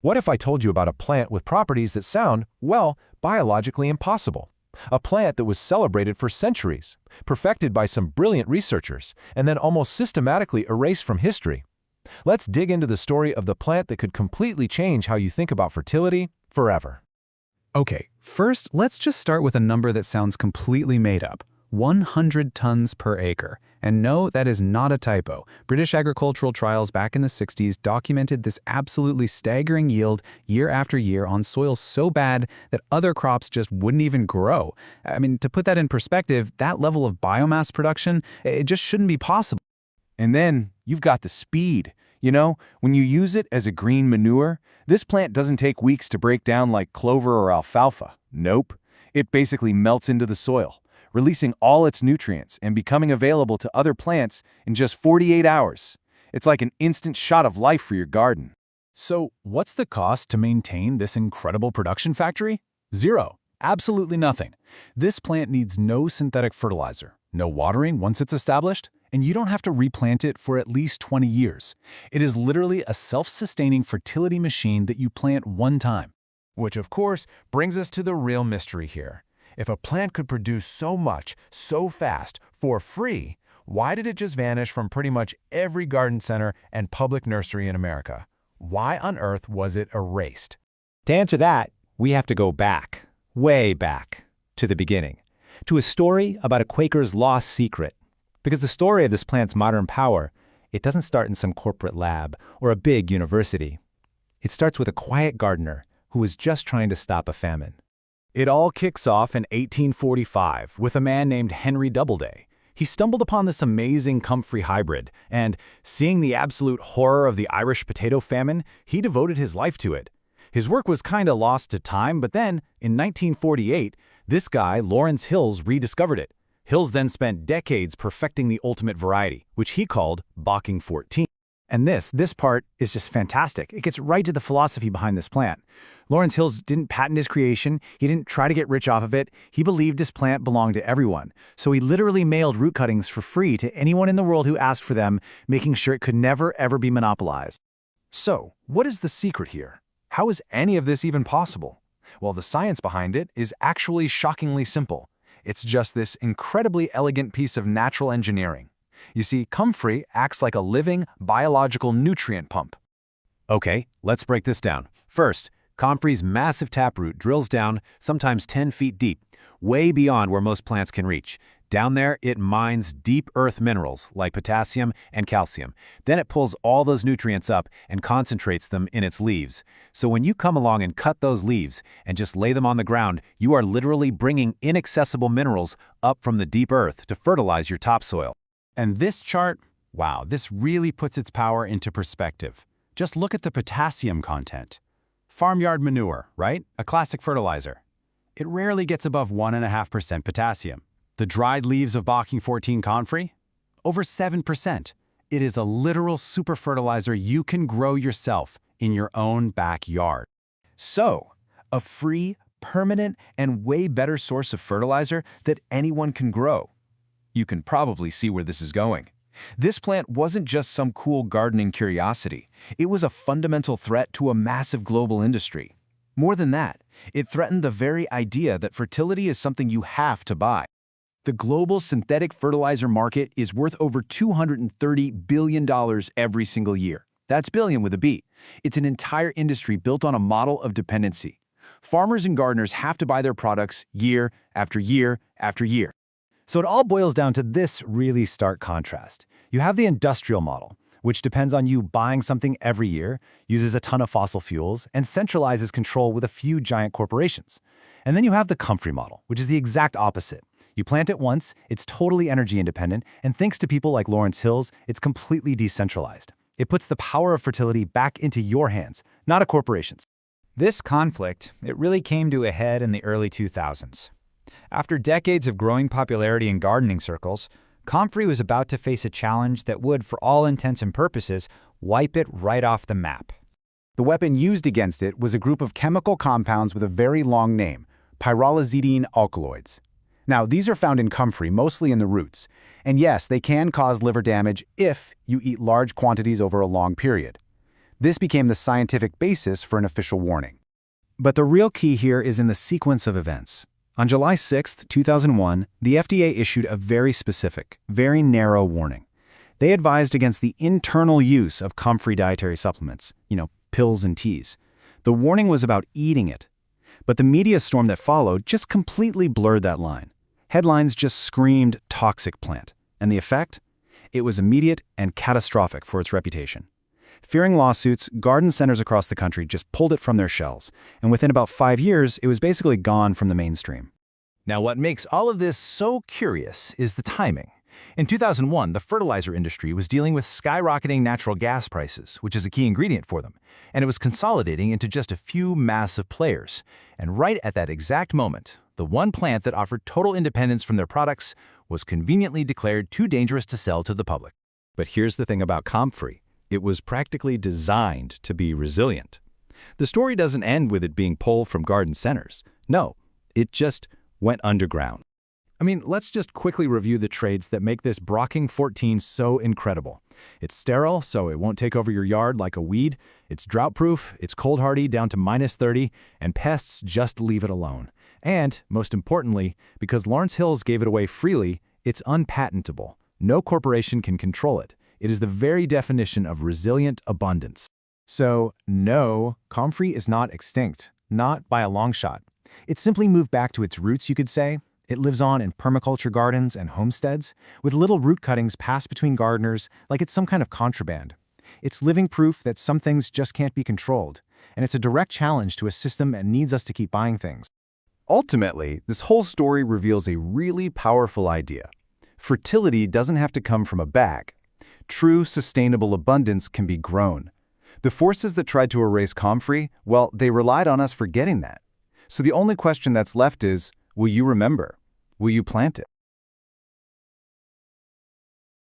What if I told you about a plant with properties that sound, well, biologically impossible? A plant that was celebrated for centuries, perfected by some brilliant researchers, and then almost systematically erased from history. Let's dig into the story of the plant that could completely change how you think about fertility forever. Okay, first, let's just start with a number that sounds completely made up. 100 tons per acre. And no, that is not a typo. British agricultural trials back in the 60s documented this absolutely staggering yield year after year on soil so bad that other crops just wouldn't even grow. I mean, to put that in perspective, that level of biomass production, it just shouldn't be possible. And then you've got the speed. You know, when you use it as a green manure, this plant doesn't take weeks to break down like clover or alfalfa. Nope. It basically melts into the soil, releasing all its nutrients and becoming available to other plants in just 48 hours. It's like an instant shot of life for your garden. So, what's the cost to maintain this incredible production factory? Zero. Absolutely nothing. This plant needs no synthetic fertilizer, no watering once it's established, and you don't have to replant it for at least 20 years. It is literally a self-sustaining fertility machine that you plant one time. Which, of course, brings us to the real mystery here. If a plant could produce so much, so fast, for free, why did it just vanish from pretty much every garden center and public nursery in America? Why on earth was it erased? To answer that, we have to go back, way back, to the beginning, to a story about a Quaker's lost secret. Because the story of this plant's modern power, it doesn't start in some corporate lab or a big university. It starts with a quiet gardener who was just trying to stop a famine. It all kicks off in 1845 with a man named Henry Doubleday. He stumbled upon this amazing Comfrey hybrid, and seeing the absolute horror of the Irish potato famine, he devoted his life to it. His work was kinda lost to time, but then, in 1948, this guy, Lawrence Hills, rediscovered it. Hills then spent decades perfecting the ultimate variety, which he called Bocking 14. And this part is just fantastic. It gets right to the philosophy behind this plant. Lawrence Hills didn't patent his creation. He didn't try to get rich off of it. He believed this plant belonged to everyone. So he literally mailed root cuttings for free to anyone in the world who asked for them, making sure it could never, ever be monopolized. So, what is the secret here? How is any of this even possible? Well, the science behind it is actually shockingly simple. It's just this incredibly elegant piece of natural engineering. You see, Comfrey acts like a living, biological nutrient pump. Okay, let's break this down. First, Comfrey's massive taproot drills down, sometimes 10 feet deep, way beyond where most plants can reach. Down there, it mines deep earth minerals like potassium and calcium. Then it pulls all those nutrients up and concentrates them in its leaves. So when you come along and cut those leaves and just lay them on the ground, you are literally bringing inaccessible minerals up from the deep earth to fertilize your topsoil. And this chart, wow, this really puts its power into perspective. Just look at the potassium content. Farmyard manure, right? A classic fertilizer. It rarely gets above 1.5% potassium. The dried leaves of Bocking 14 Comfrey? Over 7%. It is a literal super fertilizer you can grow yourself in your own backyard. So, a free, permanent, and way better source of fertilizer that anyone can grow. You can probably see where this is going. This plant wasn't just some cool gardening curiosity. It was a fundamental threat to a massive global industry. More than that, it threatened the very idea that fertility is something you have to buy. The global synthetic fertilizer market is worth over $230 billion every single year. That's billion with a B. It's an entire industry built on a model of dependency. Farmers and gardeners have to buy their products year after year after year. So it all boils down to this really stark contrast. You have the industrial model, which depends on you buying something every year, uses a ton of fossil fuels, and centralizes control with a few giant corporations. And then you have the Comfrey model, which is the exact opposite. You plant it once, it's totally energy independent, and thanks to people like Lawrence Hills, it's completely decentralized. It puts the power of fertility back into your hands, not a corporation's. This conflict, it really came to a head in the early 2000s. After decades of growing popularity in gardening circles, Comfrey was about to face a challenge that would, for all intents and purposes, wipe it right off the map. The weapon used against it was a group of chemical compounds with a very long name, pyrrolizidine alkaloids. Now, these are found in Comfrey, mostly in the roots. And yes, they can cause liver damage if you eat large quantities over a long period. This became the scientific basis for an official warning. But the real key here is in the sequence of events. On July 6, 2001, the FDA issued a very specific, very narrow warning. They advised against the internal use of Comfrey dietary supplements, pills and teas. The warning was about eating it. But the media storm that followed just completely blurred that line. Headlines just screamed toxic plant. And the effect? It was immediate and catastrophic for its reputation. Fearing lawsuits, garden centers across the country just pulled it from their shelves, and within about 5 years, it was basically gone from the mainstream. Now, what makes all of this so curious is the timing. In 2001, the fertilizer industry was dealing with skyrocketing natural gas prices, which is a key ingredient for them, and it was consolidating into just a few massive players. And right at that exact moment, the one plant that offered total independence from their products was conveniently declared too dangerous to sell to the public. But here's the thing about Comfrey. It was practically designed to be resilient. The story doesn't end with it being pulled from garden centers. No, it just went underground. Let's just quickly review the traits that make this Bocking 14 so incredible. It's sterile, so it won't take over your yard like a weed. It's drought-proof, it's cold-hardy down to -30, and pests just leave it alone. And, most importantly, because Lawrence Hills gave it away freely, it's unpatentable. No corporation can control it. It is the very definition of resilient abundance. So, no, Comfrey is not extinct, not by a long shot. It simply moved back to its roots, you could say. It lives on in permaculture gardens and homesteads, with little root cuttings passed between gardeners like it's some kind of contraband. It's living proof that some things just can't be controlled, and it's a direct challenge to a system that needs us to keep buying things. Ultimately, this whole story reveals a really powerful idea. Fertility doesn't have to come from a bag. True, sustainable abundance can be grown. The forces that tried to erase Comfrey, well, they relied on us forgetting that. So the only question that's left is, will you remember? Will you plant it?